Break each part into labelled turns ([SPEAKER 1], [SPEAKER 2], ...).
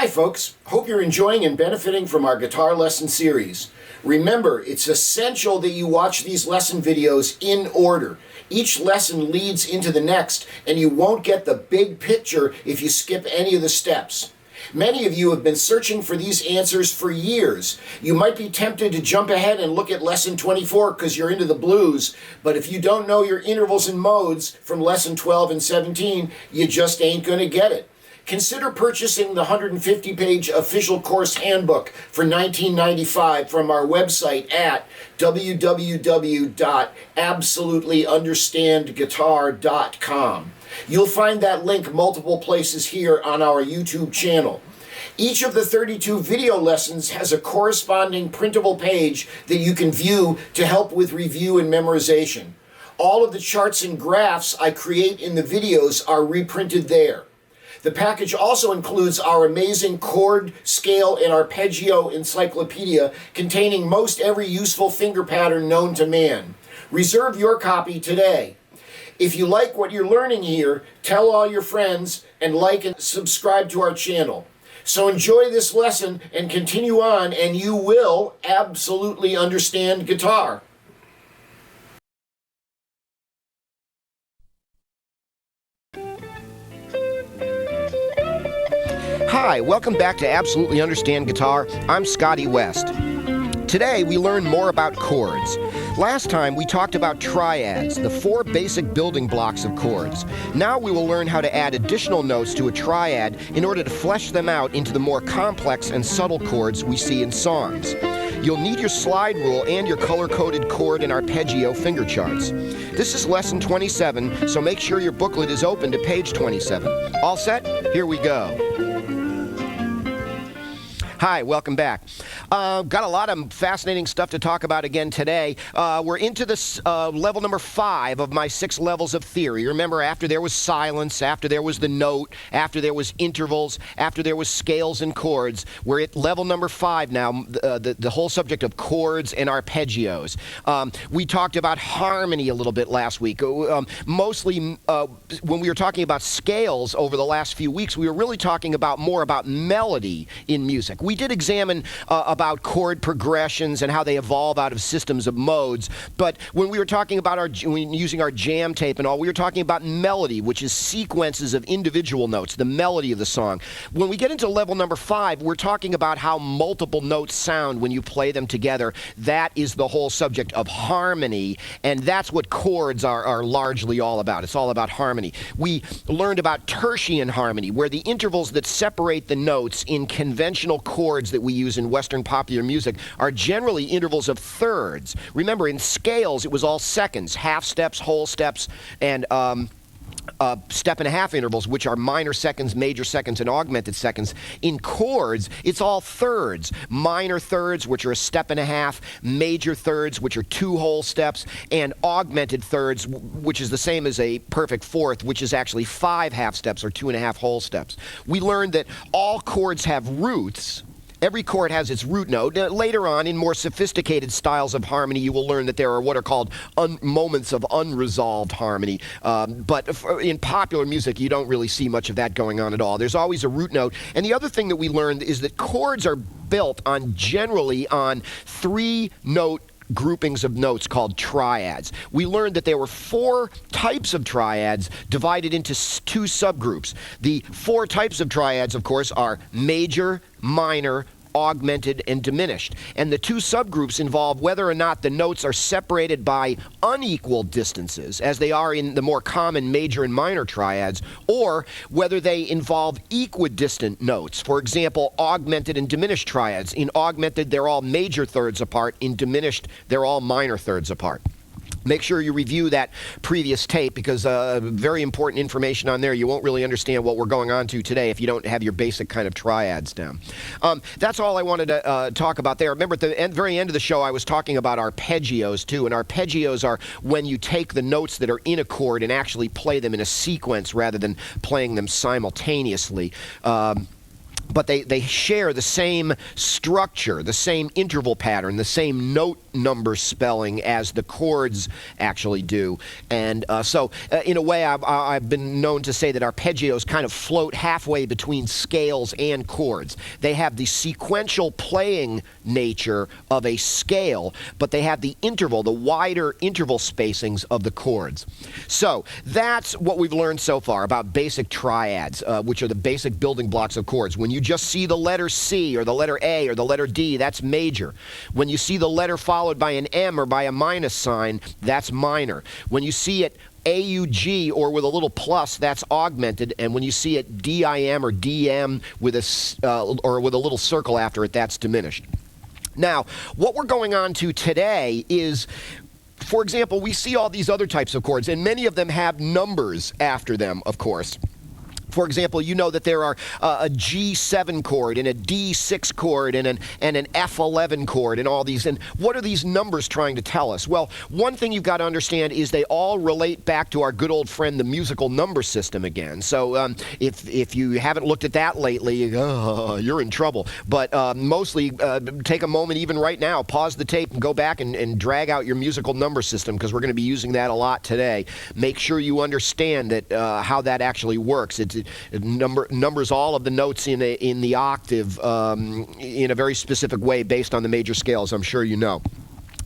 [SPEAKER 1] Hi folks, hope you're enjoying and benefiting from our guitar lesson series. Remember, it's essential that you watch these lesson videos in order. Each lesson leads into the next, and you won't get the big picture if you skip any of the steps. Many of you have been searching for these answers for years. You might be tempted to jump ahead and look at lesson 24 because you're into the blues, but if you don't know your intervals and modes from lesson 12 and 17, you just ain't going to get it. Consider purchasing the 150-page official course handbook for $19.95 from our website at www.absolutelyunderstandguitar.com. You'll find that link multiple places here on our YouTube channel. Each of the 32 video lessons has a corresponding printable page that you can view to help with review and memorization. All of the charts and graphs I create in the videos are reprinted there. The package also includes our amazing chord, scale, and arpeggio encyclopedia containing most every useful finger pattern known to man. Reserve your copy today. If you like what you're learning here, tell all your friends and like and subscribe to our channel. So enjoy this lesson and continue on, and you will absolutely understand guitar.
[SPEAKER 2] Hi, welcome back to Absolutely Understand Guitar. I'm Scotty West. Today we learn more about chords. Last time we talked about triads, the four basic building blocks of chords. Now we will learn how to add additional notes to a triad in order to flesh them out into the more complex and subtle chords we see in songs. You'll need your slide rule and your color-coded chord and arpeggio finger charts. This is lesson 27, so make sure your booklet is open to page 27. All set? Here we go. Hi, welcome back. Got a lot of fascinating stuff to talk about again today. We're into this level number 5 of my 6 levels of theory. Remember, after there was silence, after there was the note, after there was intervals, after there was scales and chords, we're at level number 5 now, the whole subject of chords and arpeggios. We talked about harmony a little bit last week. Mostly when we were talking about scales over the last few weeks, we were really talking more about melody in music. We did examine about chord progressions and how they evolve out of systems of modes, but when we were talking about using our jam tape and all, we were talking about melody, which is sequences of individual notes, the melody of the song. When we get into level number 5, we're talking about how multiple notes sound when you play them together. That is the whole subject of harmony, and that's what chords are largely all about. It's all about harmony. We learned about tertian harmony, where the intervals that separate the notes in conventional chords that we use in Western popular music are generally intervals of thirds. Remember, in scales, it was all seconds, half steps, whole steps, and step and a half intervals, which are minor seconds, major seconds, and augmented seconds. In chords, it's all thirds. Minor thirds, which are a step and a half, major thirds, which are 2 whole steps, and augmented thirds, which is the same as a perfect fourth, which is actually 5 half steps or 2.5 whole steps. We learned that all chords have roots. Every chord has its root note. Later on, in more sophisticated styles of harmony, you will learn that there are what are called moments of unresolved harmony. But in popular music, you don't really see much of that going on at all. There's always a root note. And the other thing that we learned is that chords are built generally on 3-note groupings of notes called triads. We learned that there were 4 types of triads divided into 2 subgroups. The 4 types of triads, of course, are major, minor, augmented, and diminished. And the 2 subgroups involve whether or not the notes are separated by unequal distances, as they are in the more common major and minor triads, or whether they involve equidistant notes. For example, augmented and diminished triads. In augmented, they're all major thirds apart. In diminished, they're all minor thirds apart. Make sure you review that previous tape because very important information on there. You won't really understand what we're going on to today if you don't have your basic kind of triads down. That's all I wanted to talk about there. Remember, at the very end of the show, I was talking about arpeggios too, and arpeggios are when you take the notes that are in a chord and actually play them in a sequence rather than playing them simultaneously. but they share the same structure, the same interval pattern, the same note number spelling as the chords actually do. And so, in a way, I've been known to say that arpeggios kind of float halfway between scales and chords. They have the sequential playing nature of a scale, but they have the interval, the wider interval spacings of the chords. So, that's what we've learned so far about basic triads, which are the basic building blocks of chords. When you just see the letter C or the letter A or the letter D, that's major. When you see the letter followed by an M or by a minus sign, that's minor. When you see it AUG or with a little plus, that's augmented, and when you see it DIM or DM with or with a little circle after it, that's diminished. Now, what we're going on to today is, for example, we see all these other types of chords, and many of them have numbers after them, of course. For example, you know that there are a G7 chord and a D6 chord and an F11 chord and all these. And what are these numbers trying to tell us? Well, one thing you've got to understand is they all relate back to our good old friend, the musical number system again. So if you haven't looked at that lately, you're in trouble. But mostly take a moment even right now, pause the tape and go back and drag out your musical number system, because we're going to be using that a lot today. Make sure you understand that how that actually works. It numbers all of the notes in the octave in a very specific way based on the major scales, I'm sure you know.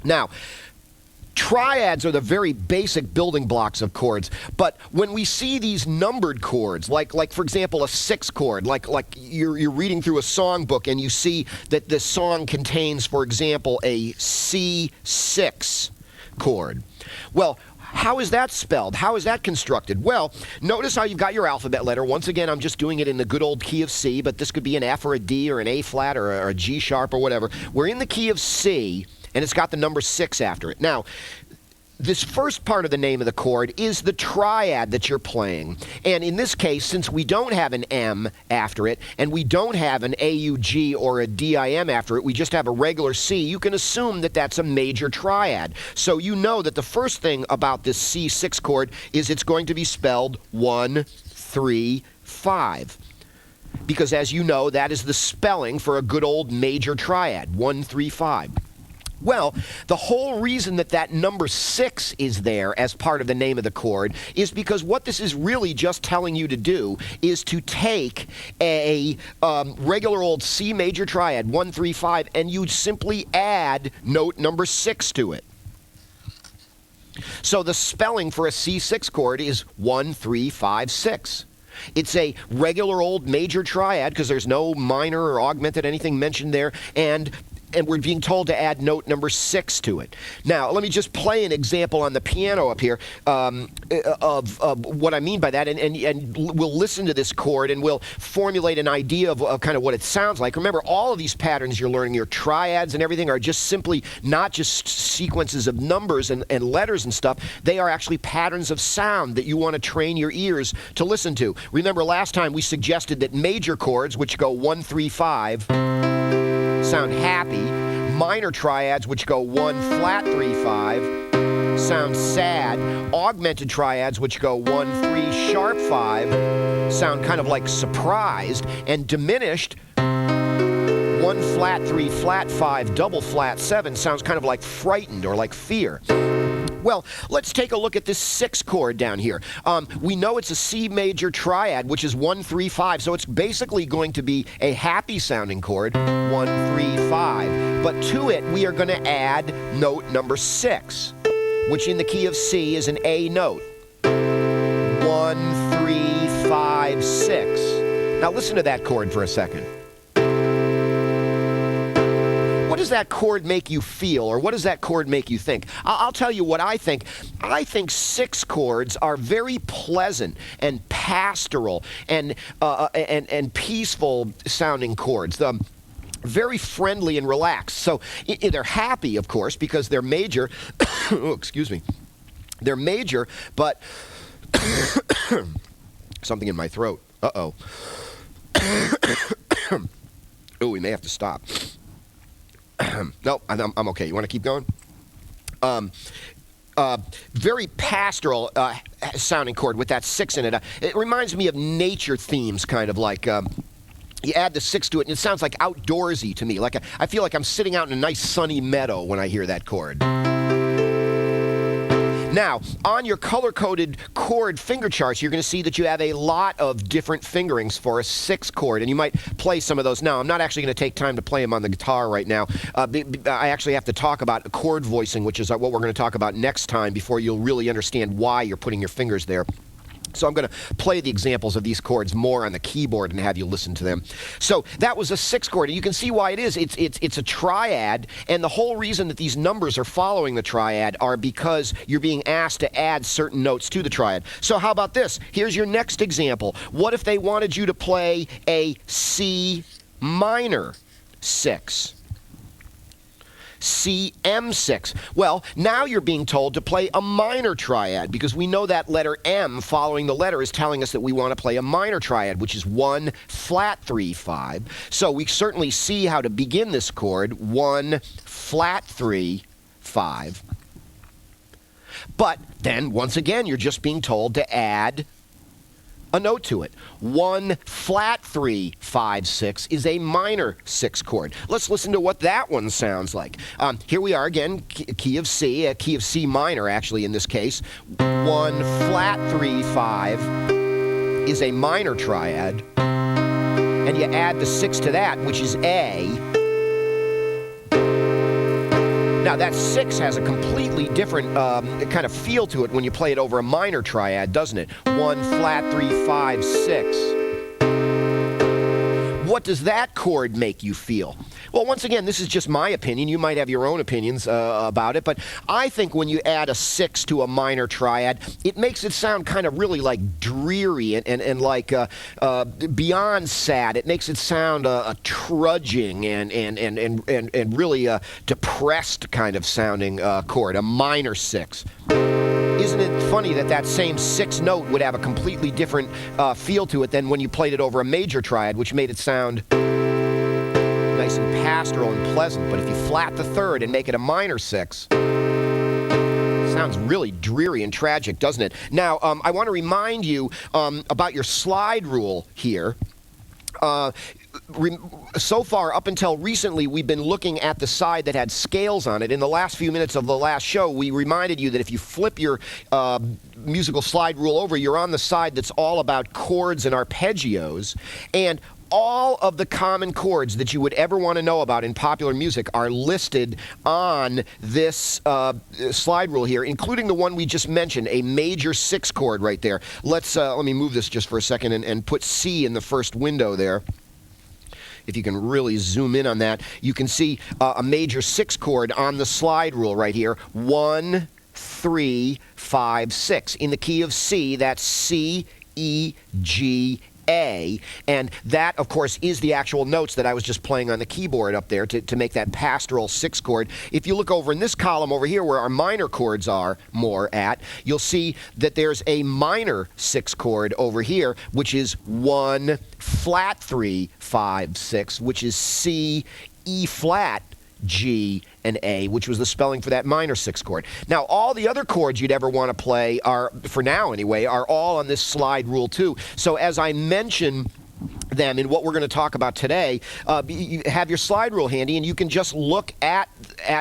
[SPEAKER 2] Now, triads are the very basic building blocks of chords, but when we see these numbered chords, like for example a 6 chord, like you're reading through a songbook and you see that the song contains, for example, a C6 chord. Well, how is that spelled? How is that constructed? Well, notice how you've got your alphabet letter. Once again, I'm just doing it in the good old key of C, but this could be an F or a D or an A flat or a G sharp or whatever. We're in the key of C, and it's got the number 6 after it. Now, this first part of the name of the chord is the triad that you're playing. And in this case, since we don't have an M after it, and we don't have an AUG or a DIM after it, we just have a regular C, you can assume that that's a major triad. So you know that the first thing about this C6 chord is it's going to be spelled 1, 3, 5. Because as you know, that is the spelling for a good old major triad, 1, 3, 5. Well, the whole reason that that number 6 is there as part of the name of the chord is because what this is really just telling you to do is to take a regular old C major triad, 1, 3, 5, and you simply add note number 6 to it. So the spelling for a C6 chord is 1, 3, 5, 6. It's a regular old major triad because there's no minor or augmented anything mentioned there, and we're being told to add note number 6 to it. Now, let me just play an example on the piano up here of what I mean by that, and we'll listen to this chord and we'll formulate an idea of kind of what it sounds like. Remember, all of these patterns you're learning, your triads and everything, are just simply not just sequences of numbers and letters and stuff. They are actually patterns of sound that you want to train your ears to listen to. Remember, last time we suggested that major chords, which go 1, 3, 5, sound happy. Minor triads, which go 1 flat 3 5, sound sad. Augmented triads, which go 1 3 sharp 5, sound kind of like surprised. And diminished, 1 flat 3 flat 5 double flat 7, sounds kind of like frightened or like fear. Well, let's take a look at this 6 chord down here. We know it's a C major triad, which is 1, 3, 5, so it's basically going to be a happy sounding chord, 1, 3, 5. But to it, we are going to add note number 6, which in the key of C is an A note. 1, 3, 5, 6. Now listen to that chord for a second. What does that chord make you feel, or what does that chord make you think? I'll tell you what I think. I think 6 chords are very pleasant and pastoral and peaceful sounding chords. Very friendly and relaxed. So they're happy, of course, because they're major. Oh, excuse me. They're major, but something in my throat. Uh-oh. Oh, we may have to stop. No, I'm okay. You want to keep going? Very pastoral sounding chord with that 6 in it. It reminds me of nature themes, kind of like, You add the 6 to it, and it sounds like outdoorsy to me. Like I feel like I'm sitting out in a nice sunny meadow when I hear that chord. Now, on your color-coded chord finger charts, you're going to see that you have a lot of different fingerings for a 6 chord, and you might play some of those now. I'm not actually going to take time to play them on the guitar right now. I actually have to talk about chord voicing, which is what we're going to talk about next time before you'll really understand why you're putting your fingers there. So I'm going to play the examples of these chords more on the keyboard and have you listen to them. So that was a 6 chord, and you can see why it is. It's a triad, and the whole reason that these numbers are following the triad are because you're being asked to add certain notes to the triad. So how about this? Here's your next example. What if they wanted you to play a C minor 6? CM6. Well, now you're being told to play a minor triad because we know that letter M following the letter is telling us that we want to play a minor triad, which is 1 flat 3 5. So we certainly see how to begin this chord, 1 flat 3 5. But then once again you're just being told to add a note to it. 1 flat 3 5 6 is a minor 6 chord. Let's listen to what that one sounds like. Here we are again, key of C, a key of C minor actually in this case. 1 flat 3 5 is a minor triad, and you add the 6 to that, which is A. Now that 6 has a completely different kind of feel to it when you play it over a minor triad, doesn't it? 1 flat 3 5 6. What does that chord make you feel? Well, once again, this is just my opinion. You might have your own opinions about it, but I think when you add a 6 to a minor triad, it makes it sound kind of really like dreary and like beyond sad. It makes it sound a trudging and really depressed kind of sounding chord, a minor 6. Isn't it funny that that same 6 note would have a completely different feel to it than when you played it over a major triad, which made it sound nice and pastoral and pleasant. But if you flat the 3rd and make it a minor 6, it sounds really dreary and tragic, doesn't it? Now, I want to remind you about your slide rule here. So far, up until recently, we've been looking at the side that had scales on it. In the last few minutes of the last show, we reminded you that if you flip your musical slide rule over, you're on the side that's all about chords and arpeggios. And all of the common chords that you would ever want to know about in popular music are listed on this slide rule here, including the one we just mentioned, a major 6 chord right there. Let me move this just for a second and put C in the first window there. If you can really zoom in on that, you can see a major 6 chord on the slide rule right here. 1 3 5 6. In the key of C, that's C, E, G, A, and that, of course, is the actual notes that I was just playing on the keyboard up there to make that pastoral 6 chord. If you look over in this column over here where our minor chords are more at, you'll see that there's a minor 6 chord over here, which is 1 flat 3 5 6, which is C, E flat, G, and A, which was the spelling for that minor 6 chord. Now, all the other chords you'd ever want to play are, for now anyway, are all on this slide rule too. So as I mention them in what we're going to talk about today, you have your slide rule handy, and you can just look at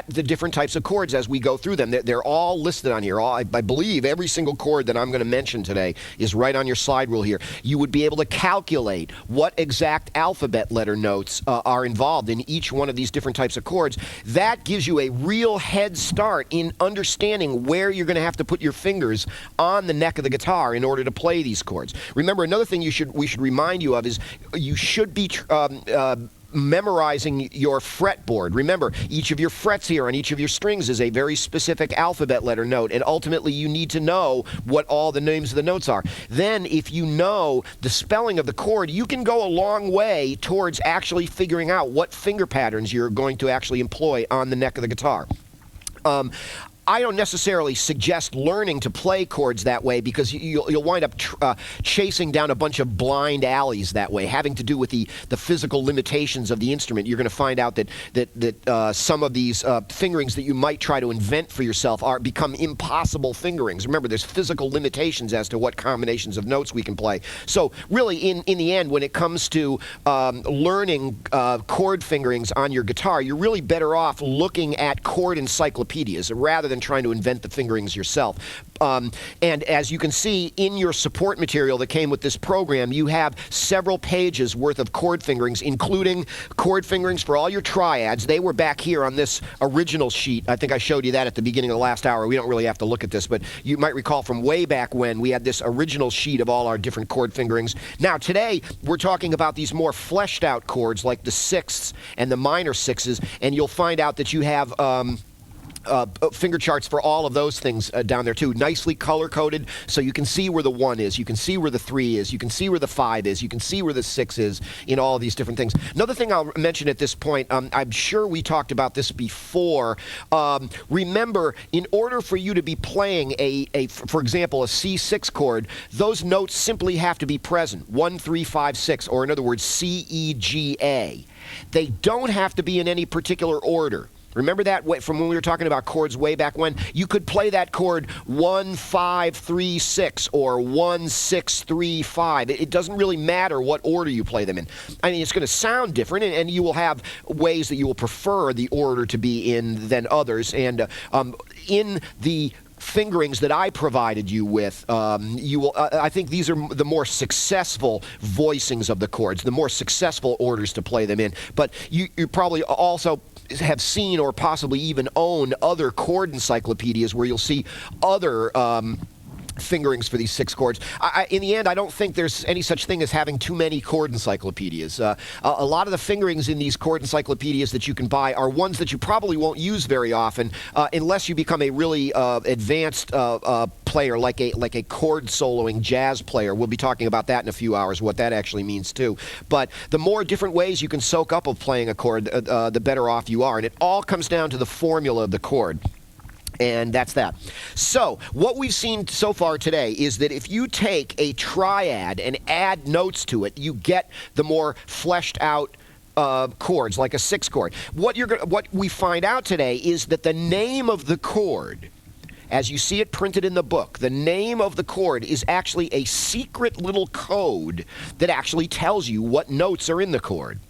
[SPEAKER 2] the different types of chords as we go through them. They're all listed on here. I believe every single chord that I'm going to mention today is right on your slide rule here. You would be able to calculate what exact alphabet letter notes are involved in each one of these different types of chords. That gives you a real head start in understanding where you're going to have to put your fingers on the neck of the guitar in order to play these chords. Remember, another thing we should remind you of is you should be memorizing your fretboard. Remember, each of your frets here on each of your strings is a very specific alphabet letter note, and ultimately you need to know what all the names of the notes are. Then, if you know the spelling of the chord, you can go a long way towards actually figuring out what finger patterns you're going to actually employ on the neck of the guitar. I don't necessarily suggest learning to play chords that way, because you'll wind up chasing down a bunch of blind alleys that way, having to do with the physical limitations of the instrument. You're going to find out that some of these fingerings that you might try to invent for yourself become impossible fingerings. Remember, there's physical limitations as to what combinations of notes we can play. So really, in the end, when it comes to learning chord fingerings on your guitar, you're really better off looking at chord encyclopedias rather than trying to invent the fingerings yourself. And as you can see in your support material that came with this program, you have several pages worth of chord fingerings, including chord fingerings for all your triads. They were back here on this original sheet. I think I showed you that at the beginning of the last hour. We don't really have to look at this, but you might recall from way back when we had this original sheet of all our different chord fingerings. Now today we're talking about these more fleshed out chords like the sixths and the minor sixes, and you'll find out that you have finger charts for all of those things down there too, nicely color coded, so you can see where the 1 is, you can see where the 3 is, you can see where the 5 is, you can see where the 6 is in all of these different things. Another thing I'll mention at this point, I'm sure we talked about this before. Remember, in order for you to be playing for example, a C6 chord, those notes simply have to be present, 1, 3, 5, 6, or in other words, C, E, G, A. They don't have to be in any particular order. Remember that from when we were talking about chords way back when? You could play that chord 1, 5, 3, 6 or 1, 6, 3, 5. It doesn't really matter what order you play them in. I mean, it's going to sound different, and you will have ways that you will prefer the order to be in than others. And in the fingerings that I provided you with, you will. I think these are the more successful voicings of the chords, the more successful orders to play them in. But you probably also have seen or possibly even own other chord encyclopedias where you'll see other fingerings for these 6 chords. In the end, I don't think there's any such thing as having too many chord encyclopedias. A lot of the fingerings in these chord encyclopedias that you can buy are ones that you probably won't use very often unless you become a really advanced player, like a chord soloing jazz player. We'll be talking about that in a few hours, what that actually means too. But the more different ways you can soak up of playing a chord, the better off you are. And it all comes down to the formula of the chord. And that's that. So what we've seen so far today is that if you take a triad and add notes to it, you get the more fleshed out chords, like a 6 chord. What we find out today is that the name of the chord, as you see it printed in the book, the name of the chord is actually a secret little code that actually tells you what notes are in the chord.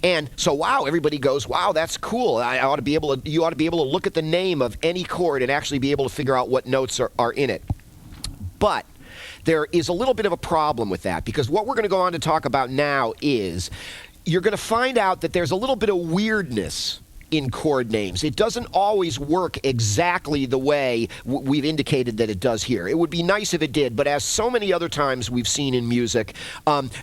[SPEAKER 2] And so, wow, everybody goes, wow, that's cool. You ought to be able to look at the name of any chord and actually be able to figure out what notes are in it. But there is a little bit of a problem with that, because what we're going to go on to talk about now is you're going to find out that there's a little bit of weirdness in chord names. It doesn't always work exactly the way we've indicated that it does here. It would be nice if it did, but as so many other times we've seen in music,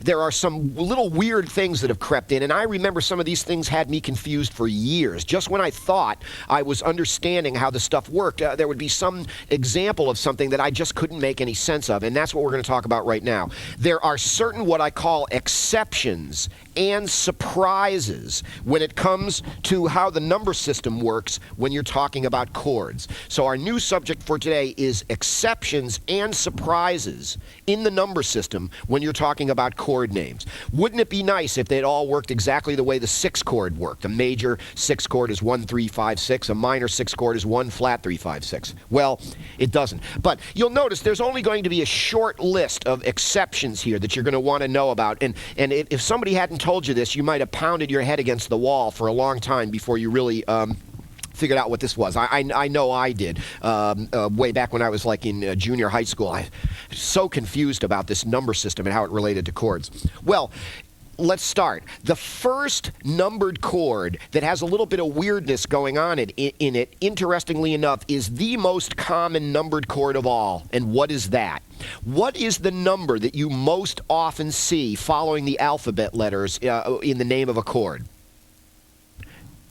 [SPEAKER 2] there are some little weird things that have crept in, and I remember some of these things had me confused for years. Just when I thought I was understanding how the stuff worked, there would be some example of something that I just couldn't make any sense of, and that's what we're going to talk about right now. There are certain what I call exceptions and surprises when it comes to how the number system works when you're talking about chords. So our new subject for today is exceptions and surprises in the number system when you're talking about chord names. Wouldn't it be nice if they'd all worked exactly the way the 6 chord worked? A major 6 chord is 1, 3, 5, 6. A minor 6 chord is 1 flat 3, 5, 6. Well, it doesn't. But you'll notice there's only going to be a short list of exceptions here that you're going to want to know about. And if somebody hadn't told you this, you might have pounded your head against the wall for a long time before you really figured out what this was. I know I did. Way back when I was like in junior high school, I was so confused about this number system and how it related to chords. Well, let's start. The first numbered chord that has a little bit of weirdness going on in it, interestingly enough, is the most common numbered chord of all. And what is that? What is the number that you most often see following the alphabet letters in the name of a chord?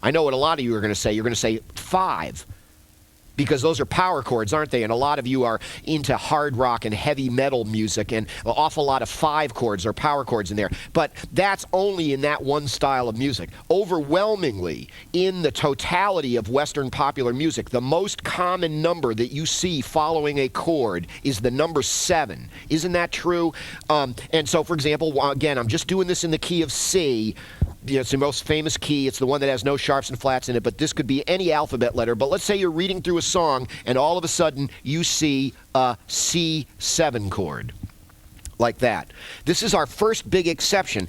[SPEAKER 2] I know what a lot of you are going to say. You're going to say 5. because those are power chords, aren't they? And a lot of you are into hard rock and heavy metal music, and an awful lot of 5 chords or power chords in there. But that's only in that one style of music. Overwhelmingly, in the totality of Western popular music, the most common number that you see following a chord is the number 7. Isn't that true? And so, for example, again, I'm just doing this in the key of C. It's the most famous key. It's the one that has no sharps and flats in it, but this could be any alphabet letter. But let's say you're reading through a song, and all of a sudden you see a C7 chord. Like that. This is our first big exception.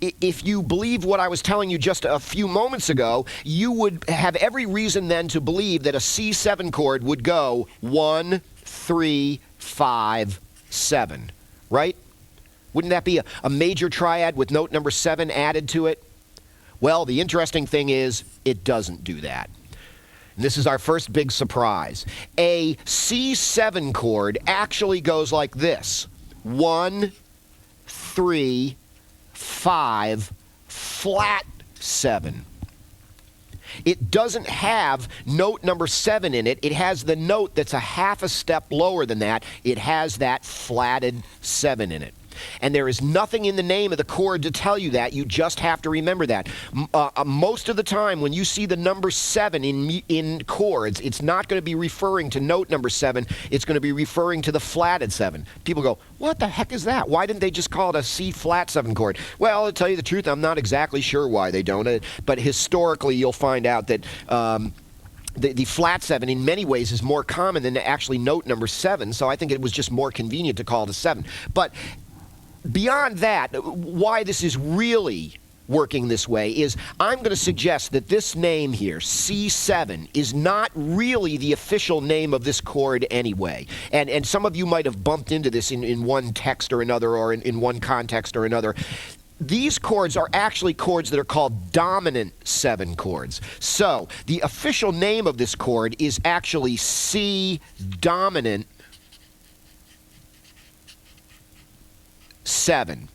[SPEAKER 2] If you believe what I was telling you just a few moments ago, you would have every reason then to believe that a C7 chord would go 1, 3, 5, 7. Right? Wouldn't that be a major triad with note number 7 added to it? Well, the interesting thing is, it doesn't do that. And this is our first big surprise. A C7 chord actually goes like this. 1, 3, 5, flat 7. It doesn't have note number 7 in it. It has the note that's a half a step lower than that. It has that flatted 7 in it. And there is nothing in the name of the chord to tell you that. You just have to remember that. Most of the time when you see the number 7 in chords, it's not going to be referring to note number 7. It's going to be referring to the flatted 7. People go, what the heck is that? Why didn't they just call it a C flat 7 chord? Well, to tell you the truth, I'm not exactly sure why they don't. But historically, you'll find out that the flat 7 in many ways is more common than actually note number 7. So I think it was just more convenient to call it a 7. But beyond that, why this is really working this way is I'm going to suggest that this name here, C7, is not really the official name of this chord anyway. And some of you might have bumped into this in one text or another, or in one context or another. These chords are actually chords that are called dominant 7 chords. So the official name of this chord is actually C dominant 7.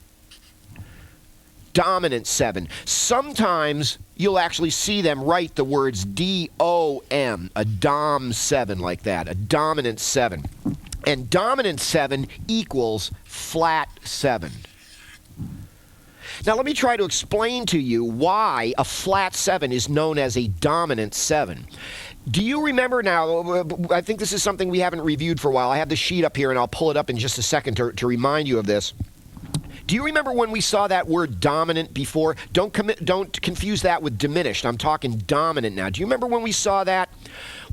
[SPEAKER 2] Dominant 7. Sometimes you'll actually see them write the words D-O-M, a dom 7 like that, a dominant 7. And dominant 7 equals flat 7. Now let me try to explain to you why a flat 7 is known as a dominant 7. Do you remember now, I think this is something we haven't reviewed for a while. I have the sheet up here and I'll pull it up in just a second to remind you of this. Do you remember when we saw that word dominant before? Don't confuse that with diminished. I'm talking dominant now. Do you remember when we saw that?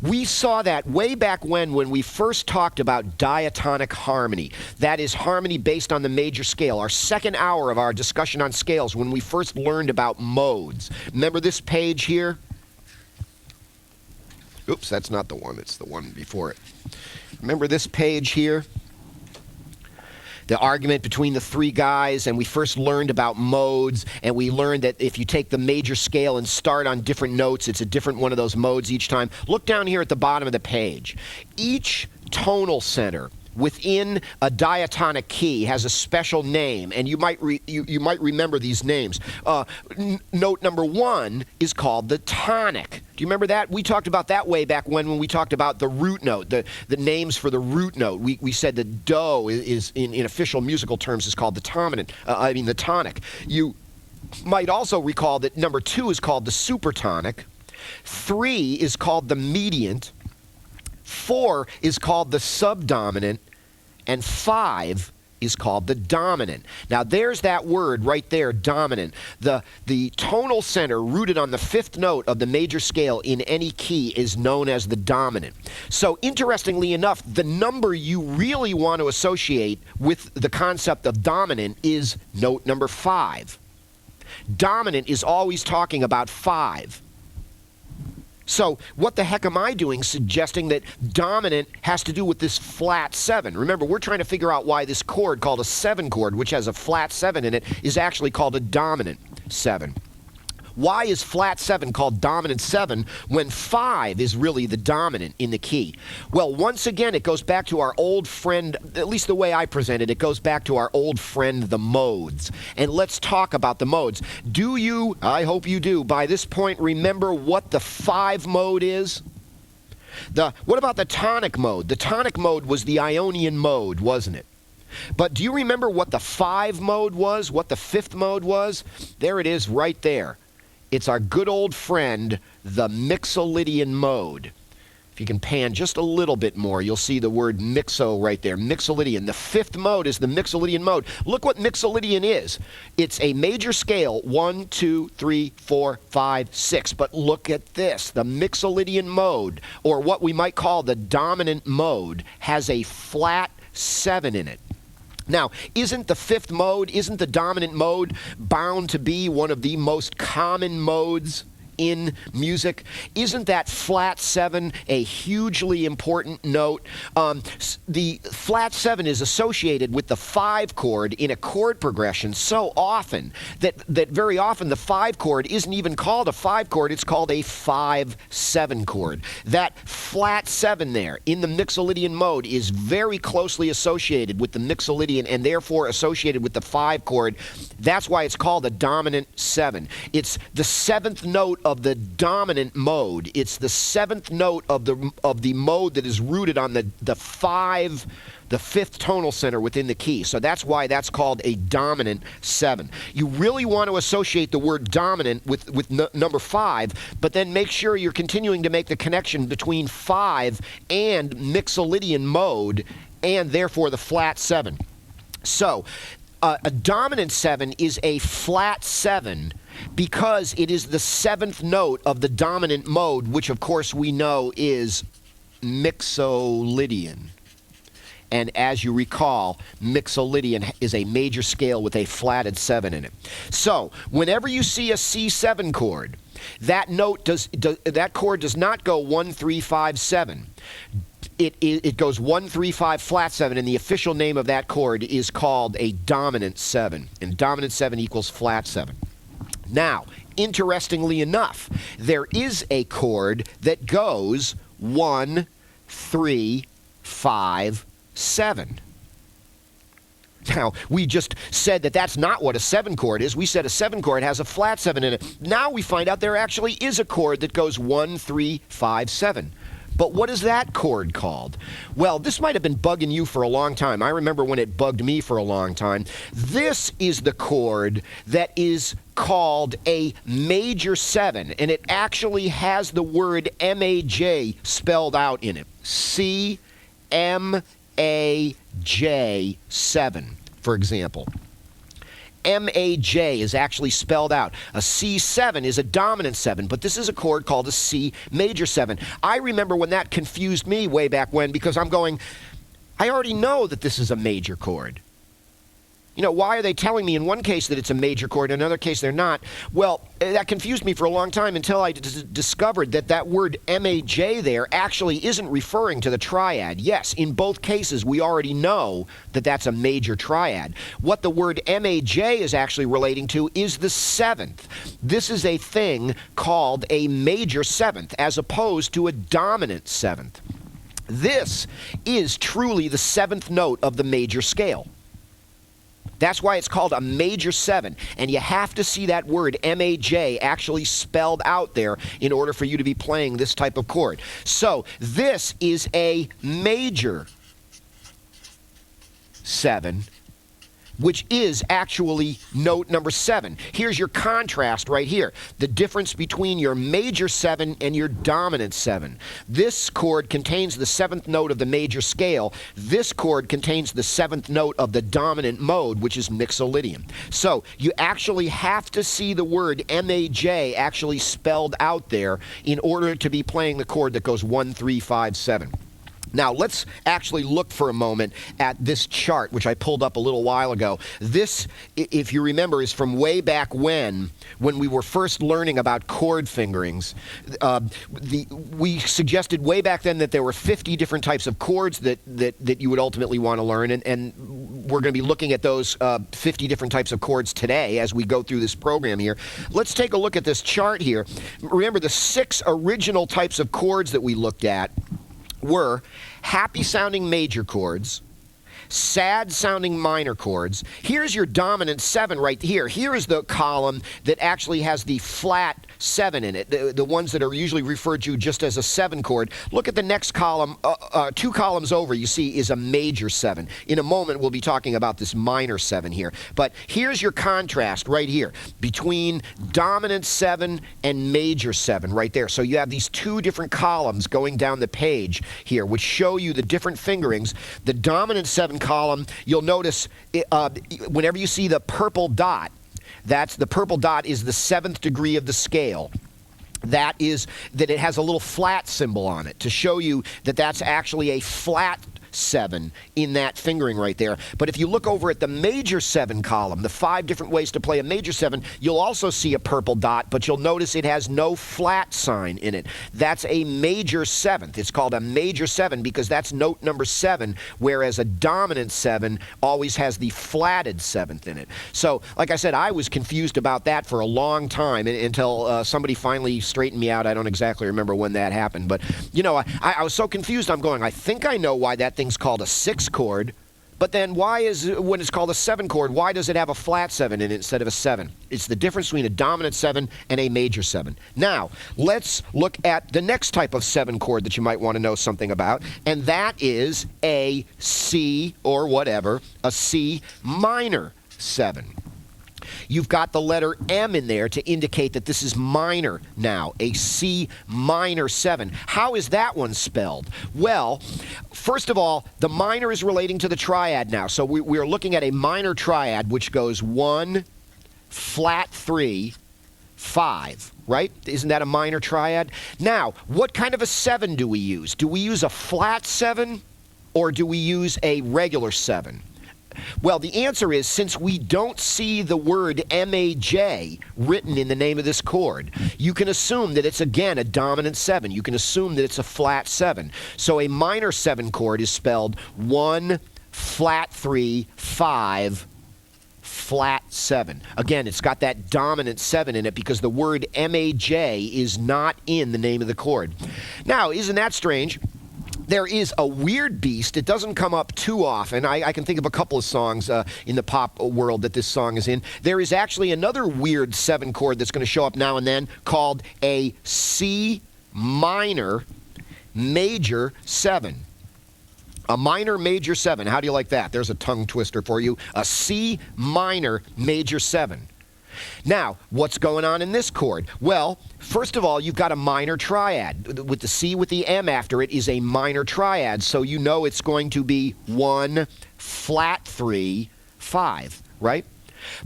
[SPEAKER 2] We saw that way back when we first talked about diatonic harmony. That is harmony based on the major scale. Our second hour of our discussion on scales, when we first learned about modes. Remember this page here? Oops, that's not the one. It's the one before it. Remember this page here? The argument between the 3 guys, and we first learned about modes, and we learned that if you take the major scale and start on different notes, it's a different one of those modes each time. Look down here at the bottom of the page. Each tonal center within a diatonic key has a special name, and you might remember these names. Note number 1 is called the tonic. Do you remember that? We talked about that way back when we talked about the root note, the names for the root note. We said that do is in official musical terms is called the the tonic. You might also recall that number 2 is called the supertonic. 3 is called the mediant. 4 is called the subdominant, and 5 is called the dominant. Now there's that word right there, dominant. The tonal center rooted on the 5th note of the major scale in any key is known as the dominant. So interestingly enough, the number you really want to associate with the concept of dominant is note number 5. Dominant is always talking about 5. So what the heck am I doing suggesting that dominant has to do with this flat 7? Remember, we're trying to figure out why this chord called a 7 chord, which has a flat 7 in it, is actually called a dominant 7. Why is flat 7 called dominant 7 when 5 is really the dominant in the key? Well, once again, it goes back to our old friend, at least the way I present it, it goes back to our old friend, the modes. And let's talk about the modes. Do you, I hope you do, by this point remember what the 5 mode is? What about the tonic mode? The tonic mode was the Ionian mode, wasn't it? But do you remember what the 5 mode was? What the 5th mode was? There it is right there. It's our good old friend, the Mixolydian mode. If you can pan just a little bit more, you'll see the word mixo right there, Mixolydian. The 5th mode is the Mixolydian mode. Look what Mixolydian is. It's a major scale, 1, 2, 3, 4, 5, 6. But look at this. The Mixolydian mode, or what we might call the dominant mode, has a flat 7 in it. Now, isn't the 5th mode, isn't the dominant mode bound to be one of the most common modes in music? Isn't that flat 7 a hugely important note? The flat 7 is associated with the 5 chord in a chord progression so often that very often the 5 chord isn't even called a 5 chord, it's called a 5-7 chord. That flat 7 there in the Mixolydian mode is very closely associated with the Mixolydian and therefore associated with the 5 chord. That's why it's called a dominant 7. It's the 7th note of the dominant mode. It's the 7th note of the mode that is rooted on the 5th tonal center within the key. So that's why that's called a dominant 7. You really want to associate the word dominant with number 5, but then make sure you're continuing to make the connection between 5 and Mixolydian mode, and therefore the flat 7. So a dominant 7 is a flat 7 because it is the 7th note of the dominant mode, which of course we know is Mixolydian. And as you recall, Mixolydian is a major scale with a flatted 7 in it. So whenever you see a C7 chord, that chord does not go 1, 3, 5, 7. It goes 1, 3, 5, flat 7, and the official name of that chord is called a dominant 7. And dominant 7 equals flat 7. Now, interestingly enough, there is a chord that goes 1, 3, 5, 7. Now, we just said that that's not what a 7 chord is. We said a 7 chord has a flat 7 in it. Now we find out there actually is a chord that goes 1, 3, 5, 7. But what is that chord called? Well, this might have been bugging you for a long time. I remember when it bugged me for a long time. This is the chord that is called a major 7, and it actually has the word M-A-J spelled out in it. C-M-A-J 7, for example. M-A-J is actually spelled out. A C7 is a dominant 7, but this is a chord called a C major 7. I remember when that confused me way back when, because I'm going, I already know that this is a major chord. You know, why are they telling me in one case that it's a major chord, in another case they're not? Well, that confused me for a long time until I discovered that word M-A-J there actually isn't referring to the triad. Yes, in both cases we already know that that's a major triad. What the word M-A-J is actually relating to is the 7th. This is a thing called a major 7th as opposed to a dominant 7th. This is truly the 7th note of the major scale. That's why it's called a major 7, and you have to see that word M-A-J actually spelled out there in order for you to be playing this type of chord. So this is a major 7, which is actually note number 7. Here's your contrast right here. The difference between your major 7 and your dominant 7. This chord contains the 7th note of the major scale. This chord contains the 7th note of the dominant mode, which is Mixolydian. So you actually have to see the word M-A-J actually spelled out there in order to be playing the chord that goes 1, 3, 5, 7. Now, let's actually look for a moment at this chart, which I pulled up a little while ago. This, if you remember, is from way back when we were first learning about chord fingerings. We suggested way back then that there were 50 different types of chords that you would ultimately want to learn, and we're going to be looking at those 50 different types of chords today as we go through this program here. Let's take a look at this chart here. Remember, the 6 original types of chords that we looked at were happy sounding major chords, sad sounding minor chords. Here's your dominant 7 right here. Here is the column that actually has the flat 7 in it, the ones that are usually referred to just as a 7 chord. Look at the next column, 2 columns over, you see, is a major 7. In a moment, we'll be talking about this minor 7 here. But here's your contrast right here between dominant 7 and major 7 right there. So you have these 2 different columns going down the page here, which show you the different fingerings. The dominant 7 column, you'll notice whenever you see the purple dot, the purple dot is the 7th degree of the scale. That is that it has a little flat symbol on it to show you that that's actually a flat 7 in that fingering right there. But if you look over at the major 7 column, the 5 different ways to play a major 7, you'll also see a purple dot, but you'll notice it has no flat sign in it. That's a major 7th. It's called a major 7 because that's note number 7, whereas a dominant 7 always has the flatted 7th in it. So, like I said, I was confused about that for a long time until somebody finally straightened me out. I don't exactly remember when that happened, but, you know, I was so confused. I'm going, I think I know why that thing's called a 6 chord, but then why is, when it's called a 7 chord, why does it have a flat 7 in it instead of a 7? It's the difference between a dominant 7 and a major 7. Now, let's look at the next type of 7 chord that you might want to know something about, and that is a C or whatever, a C minor 7. You've got the letter M in there to indicate that this is minor now, a C minor 7. How is that one spelled? Well, first of all, the minor is relating to the triad now. So we are looking at a minor triad which goes 1, flat 3, 5, right? Isn't that a minor triad? Now, what kind of a 7 do we use? Do we use a flat 7 or do we use a regular 7? Well, the answer is, since we don't see the word M-A-J written in the name of this chord, you can assume that it's, again, a dominant 7. You can assume that it's a flat 7. So a minor 7 chord is spelled 1, flat 3, 5, flat 7. Again, it's got that dominant 7 in it because the word M-A-J is not in the name of the chord. Now, isn't that strange? There is a weird beast. It doesn't come up too often. I can think of a couple of songs in the pop world that this song is in. There is actually another weird 7 chord that's going to show up now and then called a C minor major 7. A minor major 7. How do you like that? There's a tongue twister for you. A C minor major 7. Now, what's going on in this chord? Well, first of all, you've got a minor triad. With the C with the M after it is a minor triad, so you know it's going to be 1, flat 3, 5, right?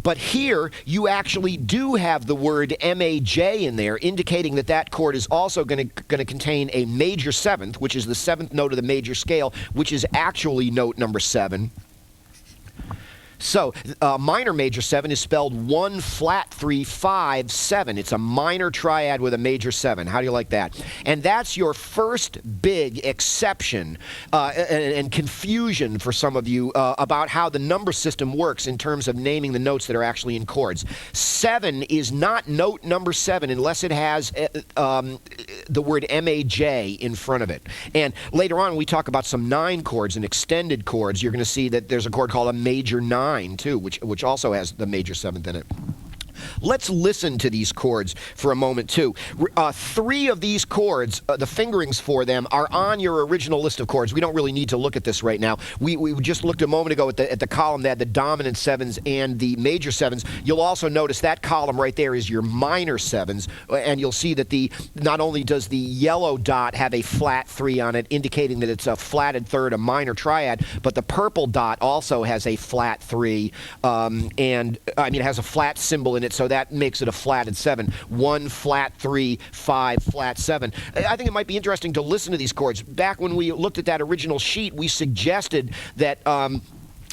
[SPEAKER 2] But here, you actually do have the word M-A-J in there, indicating that that chord is also going to contain a major 7th, which is the 7th note of the major scale, which is actually note number 7. So, minor major 7 is spelled 1, flat 3, 5, 7. It's a minor triad with a major 7. How do you like that? And that's your first big exception and confusion for some of you about how the number system works in terms of naming the notes that are actually in chords. 7 is not note number 7 unless it has the word M-A-J in front of it. And later on, when we talk about some 9 chords and extended chords, you're going to see that there's a chord called a major 9. Too, which also has the major 7th in it. Let's listen to these chords for a moment, too. 3 of these chords, the fingerings for them, are on your original list of chords. We don't really need to look at this right now. We just looked a moment ago at the column that had the dominant 7s and the major 7s. You'll also notice that column right there is your minor 7s, and you'll see that not only does the yellow dot have a flat 3 on it, indicating that it's a flatted third, a minor triad, but the purple dot also has a flat 3, and I mean, it has a flat symbol in it, so that makes it a flatted 7. 1, flat 3, 5, flat 7. I think it might be interesting to listen to these chords. Back when we looked at that original sheet, we suggested that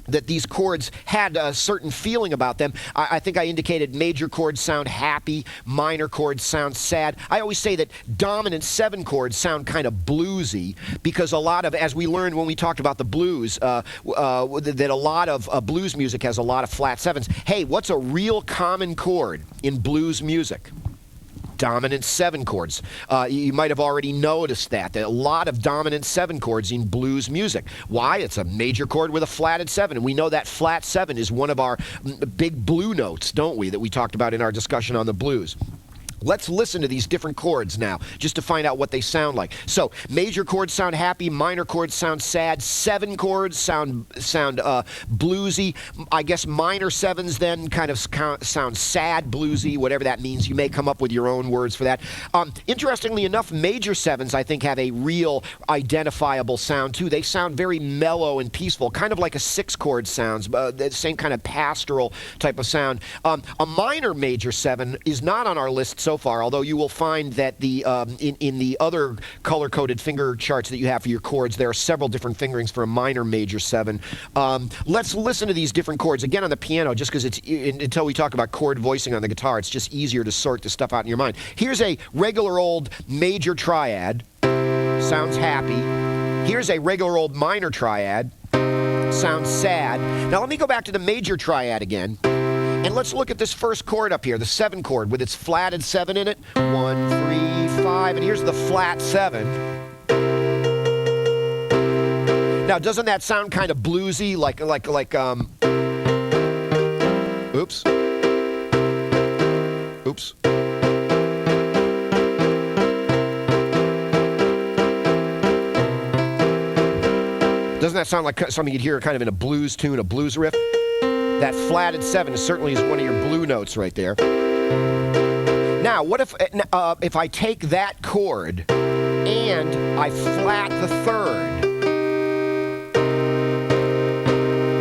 [SPEAKER 2] that these chords had a certain feeling about them. I think I indicated major chords sound happy, minor chords sound sad. I always say that dominant 7 chords sound kind of bluesy because a lot of, as we learned when we talked about the blues, that a lot of blues music has a lot of flat 7s. Hey, what's a real common chord in blues music? dominant 7 chords. You might have already noticed that a lot of dominant 7 chords in blues music. Why? It's a major chord with a flatted 7, and we know that flat 7 is one of our big blue notes, don't we, that we talked about in our discussion on the blues. Let's listen to these different chords now, just to find out what they sound like. So, major chords sound happy, minor chords sound sad, 7 chords sound bluesy. I guess minor 7s then kind of sound sad, bluesy, whatever that means. You may come up with your own words for that. Interestingly enough, major 7s, I think, have a real identifiable sound, too. They sound very mellow and peaceful, kind of like a 6 chord sounds, the same kind of pastoral type of sound. A minor major 7 is not on our list so far, although you will find that the in the other color-coded finger charts that you have for your chords, there are several different fingerings for a minor major 7. Let's listen to these different chords again on the piano, just because it's until we talk about chord voicing on the guitar, it's just easier to sort this stuff out in your mind. Here's a regular old major triad, sounds happy. Here's a regular old minor triad, sounds sad. Now let me go back to the major triad again. And let's look at this first chord up here, the 7 chord with its flatted 7 in it. 1, 3, 5, and here's the flat 7. Now, doesn't that sound kind of bluesy, like oops. Oops. Doesn't that sound like something you'd hear kind of in a blues tune, a blues riff? That flatted 7 certainly is one of your blue notes right there. Now, what if I take that chord and I flat the 3rd?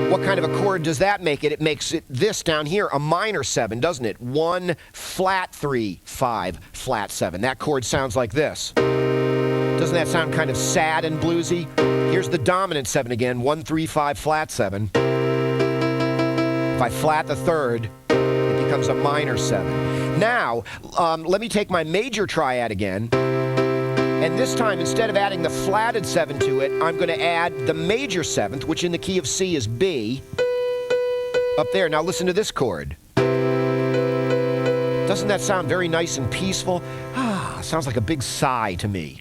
[SPEAKER 2] What kind of a chord does that make it? It makes it this down here, a minor 7, doesn't it? 1, flat 3, 5, flat 7. That chord sounds like this. Doesn't that sound kind of sad and bluesy? Here's the dominant 7 again, 1, 3, 5, flat 7. If I flat the 3rd, it becomes a minor 7. Now, let me take my major triad again, and this time, instead of adding the flatted 7 to it, I'm going to add the major 7th, which in the key of C is B, up there. Now listen to this chord. Doesn't that sound very nice and peaceful? Sounds like a big sigh to me.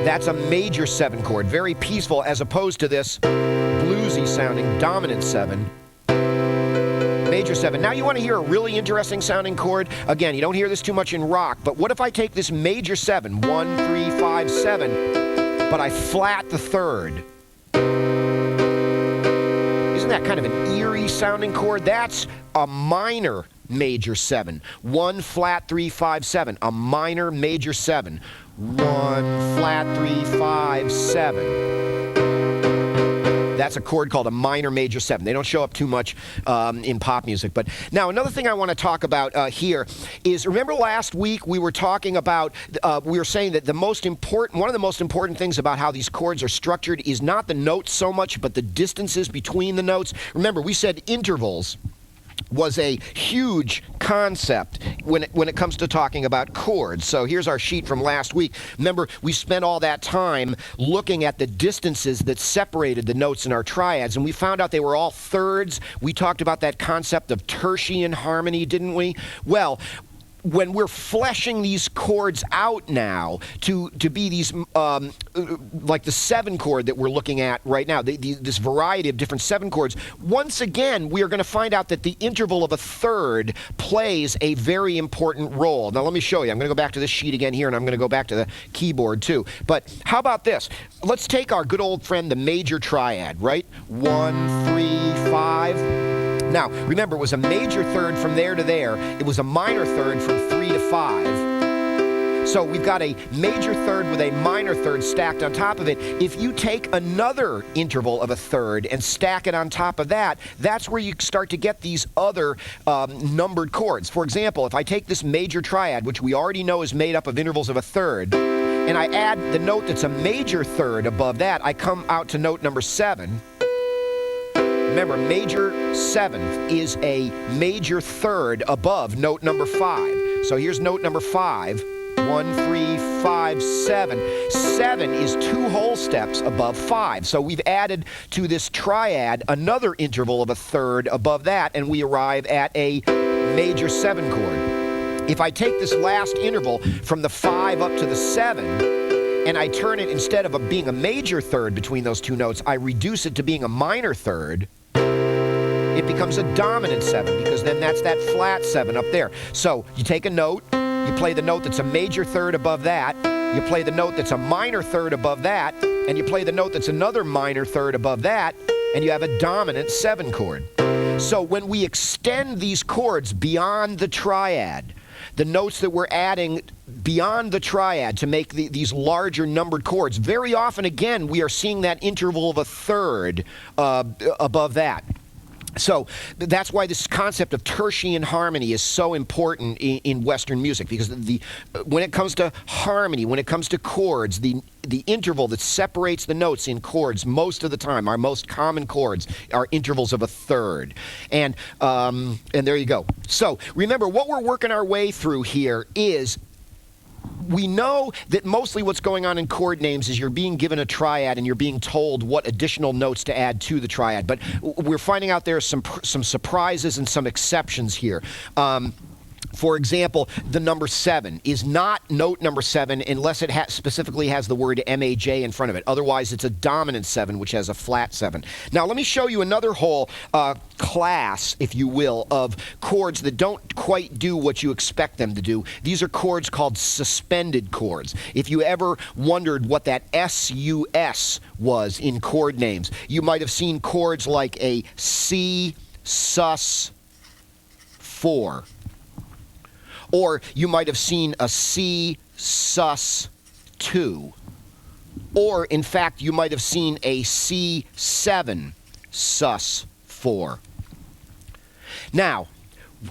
[SPEAKER 2] That's a major 7 chord, very peaceful, as opposed to this bluesy sounding dominant 7, major 7. Now you want to hear a really interesting sounding chord? Again, you don't hear this too much in rock, but what if I take this major 7, 1, 3, 5, 7, but I flat the 3rd? Isn't that kind of an eerie sounding chord? That's a minor major 7. 1, flat, 3, 5, 7. A minor major 7. 1, flat, 3, 5, 7. That's a chord called a minor major 7. They don't show up too much in pop music. But now another thing I want to talk about here is, remember last week we were talking about, we were saying that one of the most important things about how these chords are structured is not the notes so much, but the distances between the notes. Remember, we said intervals was a huge concept when it comes to talking about chords. So here's our sheet from last week. Remember, we spent all that time looking at the distances that separated the notes in our triads, and we found out they were all thirds. We talked about that concept of tertian harmony, didn't we? Well, when we're fleshing these chords out now to be these, like the 7 chord that we're looking at right now, this variety of different 7 chords, once again, we are going to find out that the interval of a third plays a very important role. Now, let me show you. I'm going to go back to this sheet again here, and I'm going to go back to the keyboard, too. But how about this? Let's take our good old friend, the major triad, right? 1, 3, 5. Now, remember, it was a major third from there to there. It was a minor third from 3 to 5. So we've got a major third with a minor third stacked on top of it. If you take another interval of a third and stack it on top of that, that's where you start to get these other numbered chords. For example, if I take this major triad, which we already know is made up of intervals of a third, and I add the note that's a major third above that, I come out to note number 7. Remember, major 7th is a major third above note number 5. So here's note number 5. 1, 3, 5, 7. 7 is 2 whole steps above 5. So we've added to this triad another interval of a third above that, and we arrive at a major 7 chord. If I take this last interval from the 5 up to the 7, and I turn it, instead of being a major third between those two notes, I reduce it to being a minor third, it becomes a dominant 7, because then that's that flat 7 up there. So you take a note, you play the note that's a major third above that, you play the note that's a minor third above that, and you play the note that's another minor third above that, and you have a dominant 7 chord. So when we extend these chords beyond the triad, the notes that we're adding beyond the triad to make these larger numbered chords, very often, again, we are seeing that interval of a third above that. So that's why this concept of tertian harmony is so important in Western music, because when it comes to harmony, when it comes to chords, the interval that separates the notes in chords most of the time, our most common chords, are intervals of a third. And there you go. So remember, what we're working our way through here is, we know that mostly what's going on in chord names is you're being given a triad and you're being told what additional notes to add to the triad. But we're finding out there are some surprises and some exceptions here. For example, the number 7 is not note number 7 unless it specifically has the word MAJ in front of it. Otherwise, it's a dominant 7, which has a flat 7. Now, let me show you another whole class, if you will, of chords that don't quite do what you expect them to do. These are chords called suspended chords. If you ever wondered what that SUS was in chord names, you might have seen chords like a C sus 4. Or you might have seen a C sus 2. Or, in fact, you might have seen a C7 sus 4. Now,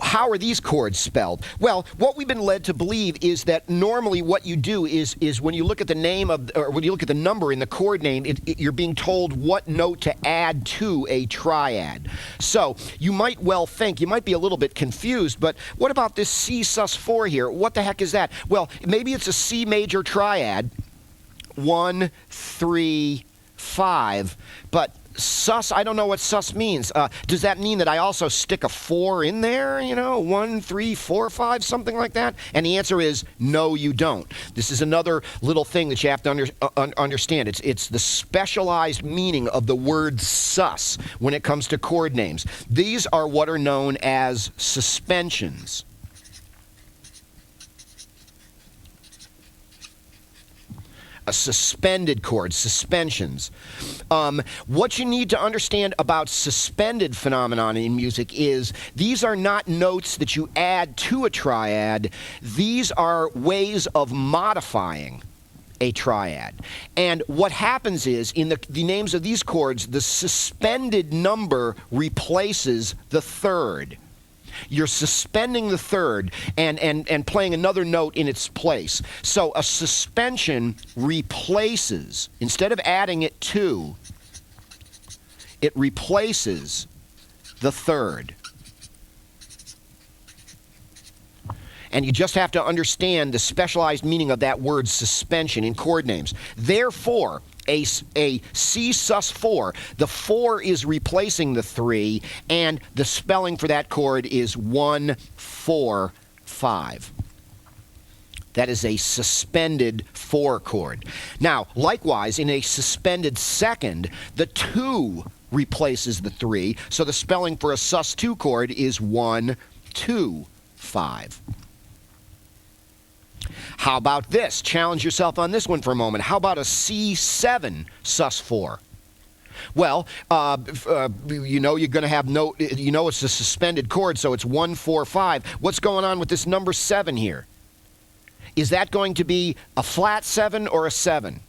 [SPEAKER 2] how are these chords spelled? Well, what we've been led to believe is that normally what you do is when you look at the name of, or when you look at the number in the chord name, you're being told what note to add to a triad. So you might well think, you might be a little bit confused, but what about this C sus 4 here? What the heck is that? Well, maybe it's a C major triad, 1, 3, 5, but sus, I don't know what sus means. Does that mean that I also stick a 4 in there? 1, 3, 4, 5, something like that? And the answer is no, you don't. This is another little thing that you have to understand. It's the specialized meaning of the word sus when it comes to chord names. These are what are known as suspensions. A suspended chord, suspensions. What you need to understand about suspended phenomenon in music is these are not notes that you add to a triad. These are ways of modifying a triad. And what happens is, in the names of these chords, the suspended number replaces the third. You're suspending the third and playing another note in its place. So a suspension replaces, instead of adding it to, it replaces the third. And you just have to understand the specialized meaning of that word suspension in chord names. Therefore, a C sus 4, the 4 is replacing the 3, and the spelling for that chord is 1, 4, 5. That is a suspended 4 chord. Now, likewise, in a suspended second, the 2 replaces the 3, so the spelling for a sus 2 chord is 1, 2, 5. How about this? Challenge yourself on this one for a moment. How about a C7 sus 4? Well, you're going to have note, it's a suspended chord, so it's 1, 4, 5. What's going on with this number 7 here? Is that going to be a flat 7 or a 7?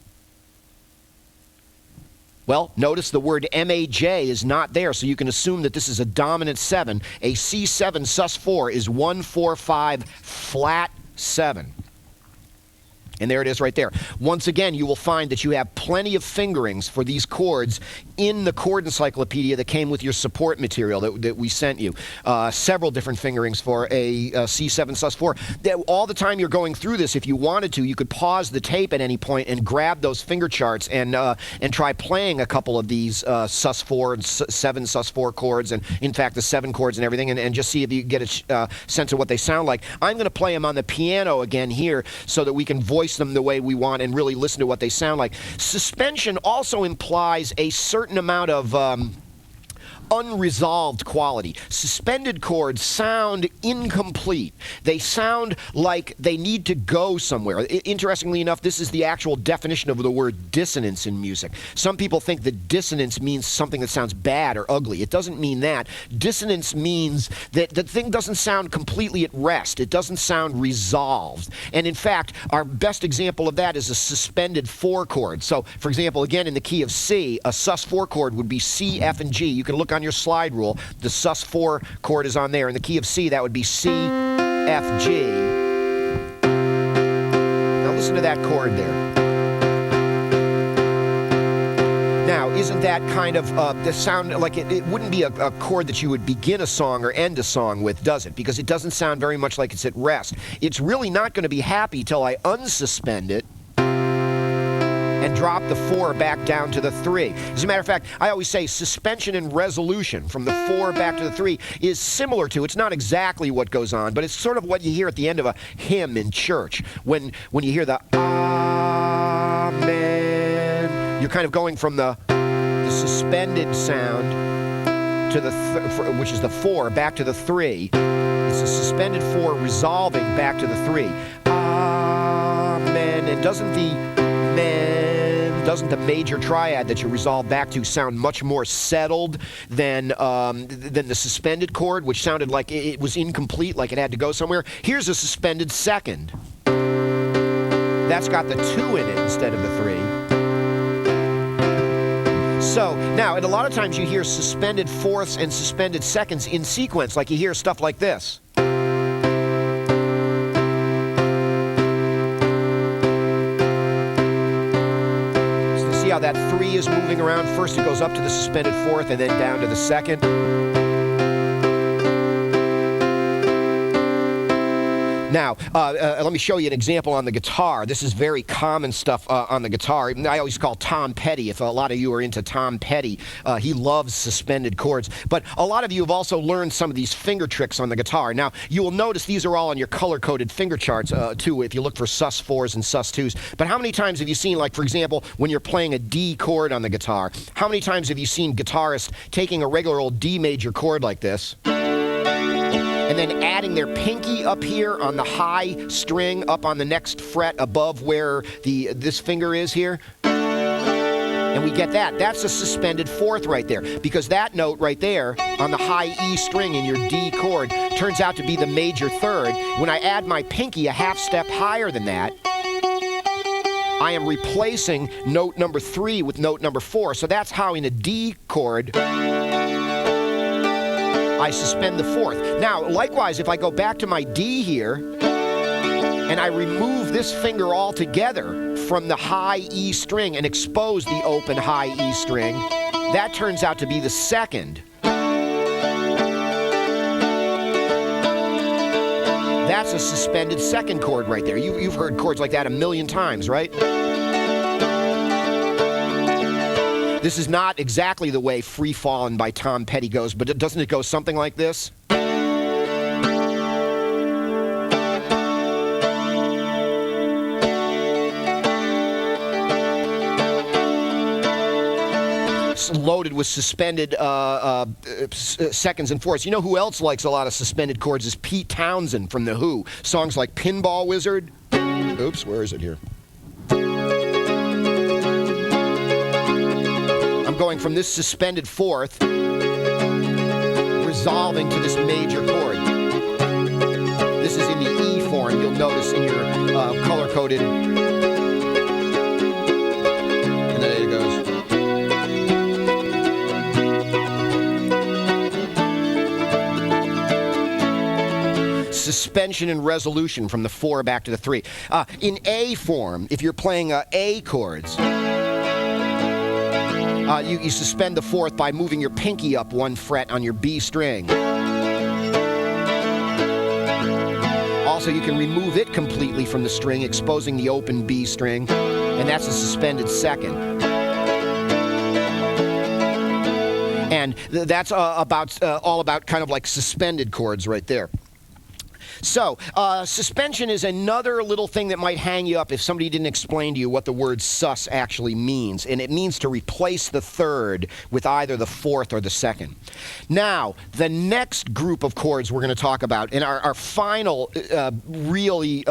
[SPEAKER 2] Well, notice the word MAJ is not there, so you can assume that this is a dominant 7. A C7 sus 4 is 1, 4, 5, flat 7. And there it is right there. Once again, you will find that you have plenty of fingerings for these chords in the chord encyclopedia that came with your support material that we sent you. Several different fingerings for a C7 sus4. All the time you're going through this, if you wanted to, you could pause the tape at any point and grab those finger charts and try playing a couple of these sus4 and 7 sus4 chords, and in fact the 7 chords and everything, and just see if you get a sense of what they sound like. I'm going to play them on the piano again here so that we can voice them the way we want and really listen to what they sound like. Suspension also implies a certain amount of unresolved quality. Suspended chords sound incomplete. They sound like they need to go somewhere. Interestingly enough, this is the actual definition of the word dissonance in music. Some people think that dissonance means something that sounds bad or ugly. It doesn't mean that. Dissonance means that the thing doesn't sound completely at rest. It doesn't sound resolved. And in fact, our best example of that is a suspended 4 chord. So, for example, again in the key of C, a sus4 chord would be C, F, and G. You can look on your slide rule. The sus4 chord is on there. In the key of C, that would be C, F, G. Now listen to that chord there. Now, isn't that kind of the sound like it wouldn't be a chord that you would begin a song or end a song with, does it? Because it doesn't sound very much like it's at rest. It's really not going to be happy till I unsuspend it and drop the 4 back down to the 3. As a matter of fact, I always say suspension and resolution from the 4 back to the 3 is similar to, it's not exactly what goes on, but it's sort of what you hear at the end of a hymn in church. When you hear the Amen, you're kind of going from the suspended sound to the, which is the 4, back to the 3. It's a suspended 4 resolving back to the 3. Amen. And doesn't the major triad that you resolve back to sound much more settled than the suspended chord, which sounded like it was incomplete, like it had to go somewhere? Here's a suspended second. That's got the 2 in it instead of the 3. So, now, and a lot of times you hear suspended fourths and suspended seconds in sequence, like you hear stuff like this. See how that 3 is moving around? First it goes up to the suspended 4th and then down to the 2nd. Now, let me show you an example on the guitar. This is very common stuff on the guitar. I always call Tom Petty. If a lot of you are into Tom Petty, he loves suspended chords. But a lot of you have also learned some of these finger tricks on the guitar. Now, you will notice these are all on your color-coded finger charts, too, if you look for sus4s and sus2s. But how many times have you seen, like, for example, when you're playing a D chord on the guitar, how many times have you seen guitarists taking a regular old D major chord like this, and then adding their pinky up here on the high string up on the next fret above where this finger is here? And we get that. That's a suspended 4th right there, because that note right there on the high E string in your D chord turns out to be the major 3rd. When I add my pinky a half step higher than that, I am replacing note number 3 with note number 4. So that's how in a D chord I suspend the 4th. Now, likewise, if I go back to my D here, and I remove this finger altogether from the high E string and expose the open high E string, that turns out to be the 2nd. That's a suspended 2nd chord right there. You've heard chords like that a million times, right? This is not exactly the way Free Fallin' by Tom Petty goes, but doesn't it go something like this? It's loaded with suspended seconds and fourths. You know who else likes a lot of suspended chords is Pete Townsend from The Who. Songs like Pinball Wizard. Oops, where is it here? Going from this suspended 4th, resolving to this major chord. This is in the E form, you'll notice in your color-coded. And then it goes. Suspension and resolution from the 4 back to the 3. In A form, if you're playing A chords, You suspend the fourth by moving your pinky up one fret on your B string. Also, you can remove it completely from the string, exposing the open B string, and that's a suspended second. And that's all about kind of like suspended chords right there. So, suspension is another little thing that might hang you up if somebody didn't explain to you what the word sus actually means. And it means to replace the third with either the fourth or the second. Now, the next group of chords we're going to talk about, and our final really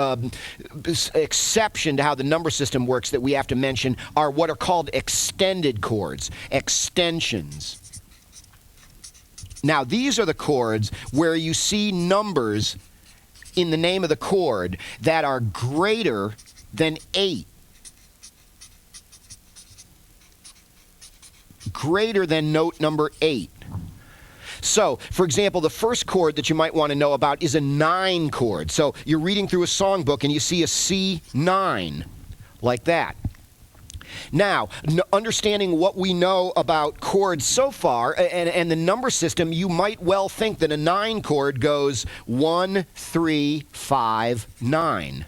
[SPEAKER 2] exception to how the number system works that we have to mention, are what are called extended chords, extensions. Now, these are the chords where you see numbers in the name of the chord that are greater than 8. Greater than note number 8. So, for example, the first chord that you might want to know about is a 9 chord. So, you're reading through a songbook and you see a C9, like that. Now, understanding what we know about chords so far and the number system, you might well think that a 9 chord goes 1, 3, 5, 9.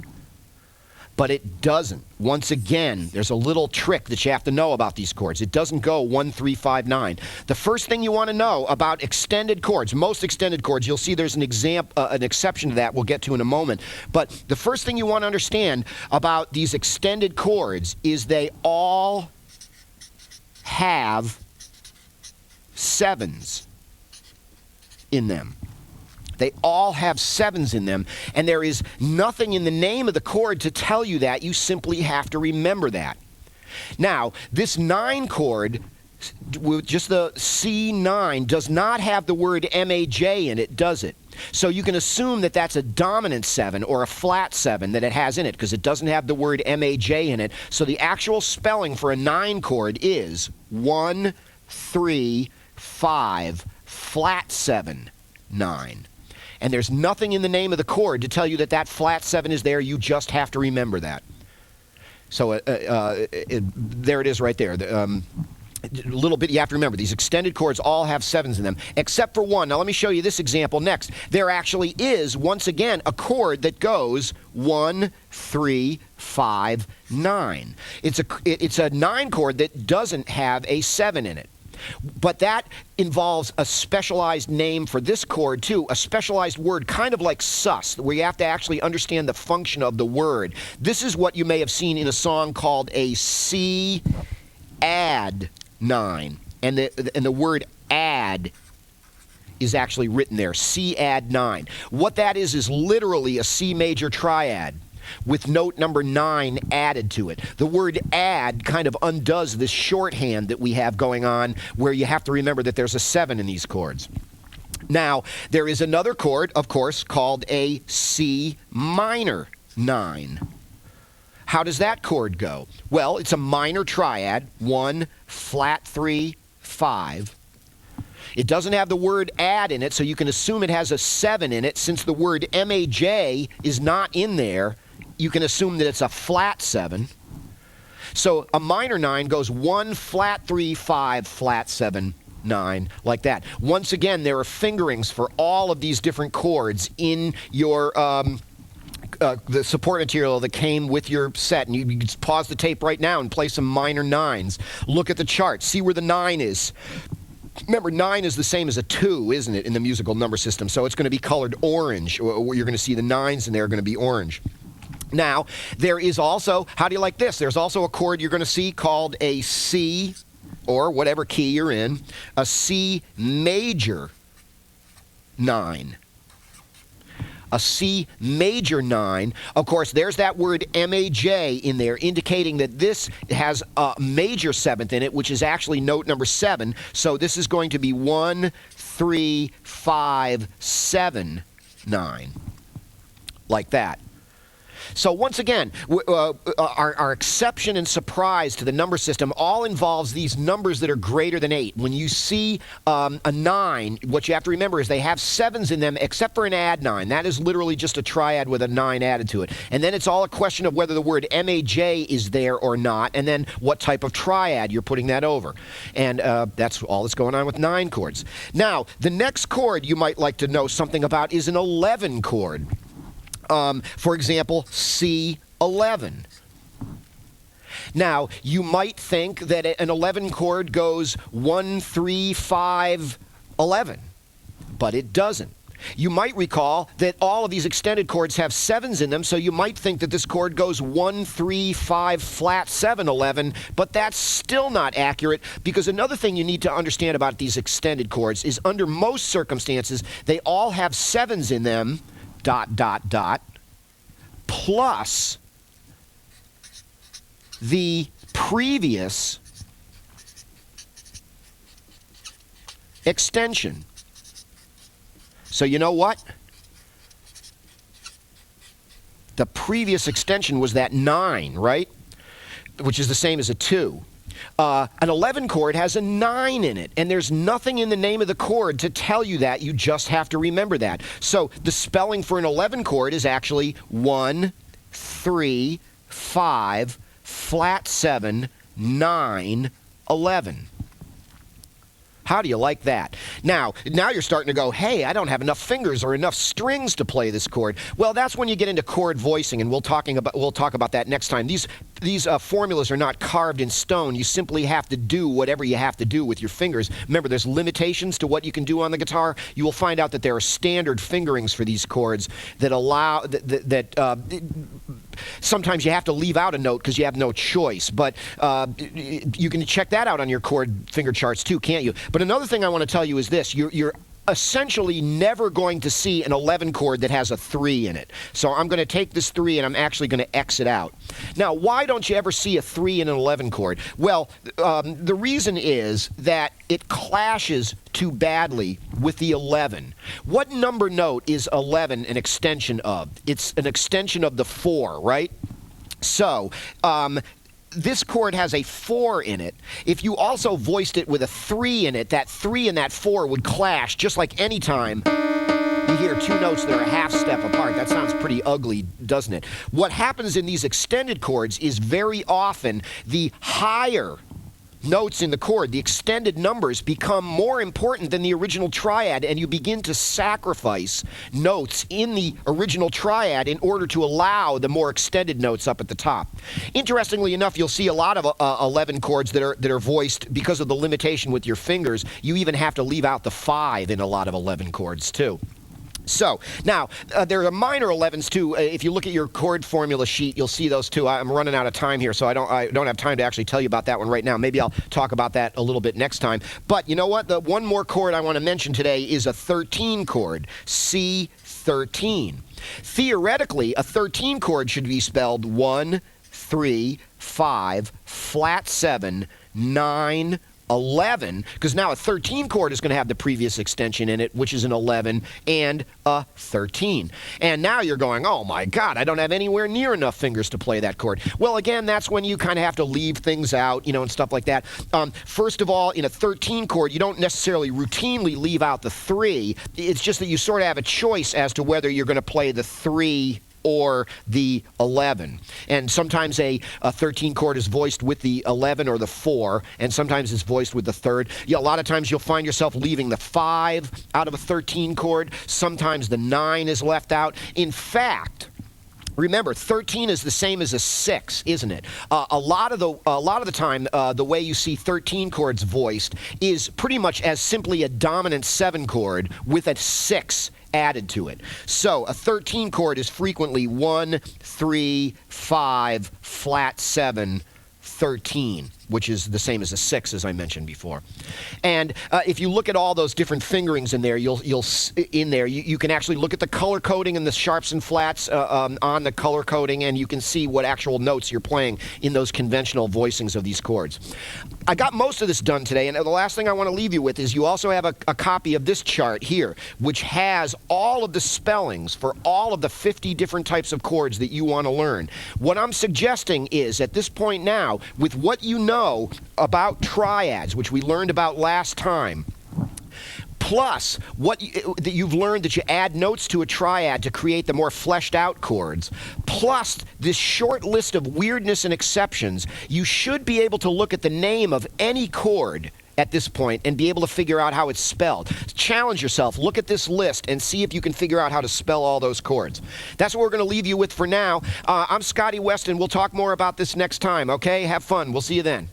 [SPEAKER 2] But it doesn't. Once again, there's a little trick that you have to know about these chords. It doesn't go 1, 3, 5, 9. The first thing you want to know about extended chords, most extended chords, you'll see there's an exception to that we'll get to in a moment. But the first thing you want to understand about these extended chords is they all have 7s in them. They all have 7s in them, and there is nothing in the name of the chord to tell you that. You simply have to remember that. Now, this 9 chord, with just the C9, does not have the word MAJ in it, does it? So you can assume that that's a dominant 7 or a flat 7 that it has in it, because it doesn't have the word MAJ in it. So the actual spelling for a 9 chord is 1, 3, 5, flat 7, 9. And there's nothing in the name of the chord to tell you that that flat 7 is there. You just have to remember that. So there it is right there. A little bit you have to remember. These extended chords all have 7s in them, except for one. Now let me show you this example next. There actually is, once again, a chord that goes 1, 3, 5, 9. It's a 9 chord that doesn't have a 7 in it. But that involves a specialized name for this chord, too, a specialized word, kind of like sus, where you have to actually understand the function of the word. This is what you may have seen in a song called a C add 9. And the word add is actually written there, C add 9. What that is literally a C major triad with note number 9 added to it. The word add kind of undoes this shorthand that we have going on where you have to remember that there's a 7 in these chords. Now, there is another chord, of course, called a C minor 9. How does that chord go? Well, it's a minor triad, 1, flat 3, 5. It doesn't have the word add in it, so you can assume it has a 7 in it. Since the word MAJ is not in there, you can assume that it's a flat 7. So a minor 9 goes 1, flat 3, 5, flat 7, 9, like that. Once again, there are fingerings for all of these different chords in your the support material that came with your set. And you can just pause the tape right now and play some minor 9s. Look at the chart. See where the 9 is. Remember, 9 is the same as a 2, isn't it, in the musical number system? So it's going to be colored orange. You're going to see the 9s in there are going to be orange. Now, there is also, how do you like this? There's also a chord you're going to see called a C, or whatever key you're in, a C major 9. A C major 9. Of course, there's that word MAJ in there, indicating that this has a major 7th in it, which is actually note number 7. So this is going to be 1, 3, 5, 7, 9. Like that. So once again, our exception and surprise to the number system all involves these numbers that are greater than 8. When you see a 9, what you have to remember is they have 7s in them, except for an add 9. That is literally just a triad with a 9 added to it. And then it's all a question of whether the word MAJ is there or not, and then what type of triad you're putting that over. And that's all that's going on with 9 chords. Now, the next chord you might like to know something about is an 11 chord. For example, C11. Now, you might think that an 11 chord goes 1, 3, 5, 11, but it doesn't. You might recall that all of these extended chords have 7s in them, so you might think that this chord goes 1, 3, 5, flat 7, 11, but that's still not accurate, because another thing you need to understand about these extended chords is under most circumstances, they all have 7s in them, ... plus the previous extension. So you know what? The previous extension was that 9, right? Which is the same as a 2. An 11 chord has a 9 in it, and there's nothing in the name of the chord to tell you that. You just have to remember that. So the spelling for an 11 chord is actually 1, 3, 5, flat 7, 9, 11. How do you like that? Now you're starting to go, hey, I don't have enough fingers or enough strings to play this chord. Well, that's when you get into chord voicing, and we'll talk about that next time. These formulas are not carved in stone. You simply have to do whatever you have to do with your fingers. Remember, there's limitations to what you can do on the guitar. You will find out that there are standard fingerings for these chords that allow sometimes you have to leave out a note because you have no choice. But you can check that out on your chord finger charts too, can't you? But another thing I want to tell you is this. You're essentially never going to see an 11 chord that has a 3 in it. So I'm going to take this 3 and I'm actually going to X it out. Now, why don't you ever see a 3 in an 11 chord? Well, the reason is that it clashes too badly with the 11. What number note is 11 an extension of? It's an extension of the 4, right? So, this chord has a 4 in it. If you also voiced it with a 3 in it, that 3 and that 4 would clash just like any time you hear two notes that are a half step apart. That sounds pretty ugly, doesn't it? What happens in these extended chords is very often the higher notes in the chord, the extended numbers, become more important than the original triad, and you begin to sacrifice notes in the original triad in order to allow the more extended notes up at the top. Interestingly enough, you'll see a lot of 11 chords that are voiced because of the limitation with your fingers. You even have to leave out the 5 in a lot of 11 chords too. So, now, there are minor 11s too. If you look at your chord formula sheet, you'll see those too. I'm running out of time here, so I don't have time to actually tell you about that one right now. Maybe I'll talk about that a little bit next time. But you know what? The one more chord I want to mention today is a 13 chord, C13. Theoretically, a 13 chord should be spelled 1, 3, 5, flat 7, 9, 11, because now a 13 chord is going to have the previous extension in it, which is an 11, and a 13. And now you're going, oh my God, I don't have anywhere near enough fingers to play that chord. Well, again, that's when you kind of have to leave things out, and stuff like that. First of all, in a 13 chord, you don't necessarily routinely leave out the 3. It's just that you sort of have a choice as to whether you're going to play the 3 or the 11. And sometimes a 13 chord is voiced with the 11 or the 4, and sometimes it's voiced with the 3rd. A lot of times you'll find yourself leaving the 5 out of a 13 chord. Sometimes the 9 is left out. In fact, remember, 13 is the same as a 6, isn't it? A lot of the time, the way you see 13 chords voiced is pretty much as simply a dominant 7 chord with a 6 added to it. So a 13 chord is frequently 1, 3, 5, flat 7, 13. which is the same as a 6, as I mentioned before. And if you look at all those different fingerings in there, you can actually look at the color coding and the sharps and flats on the color coding, and you can see what actual notes you're playing in those conventional voicings of these chords. I got most of this done today, and the last thing I want to leave you with is you also have a copy of this chart here, which has all of the spellings for all of the 50 different types of chords that you want to learn. What I'm suggesting is, at this point now, with what you know about triads, which we learned about last time, plus what that you've learned that you add notes to a triad to create the more fleshed out chords, plus this short list of weirdness and exceptions, you should be able to look at the name of any chord at this point and be able to figure out how it's spelled. Challenge yourself. Look at this list and see if you can figure out how to spell all those chords. That's what we're going to leave you with for now. I'm Scotty West, and we'll talk more about this next time, okay? Have fun. We'll see you then.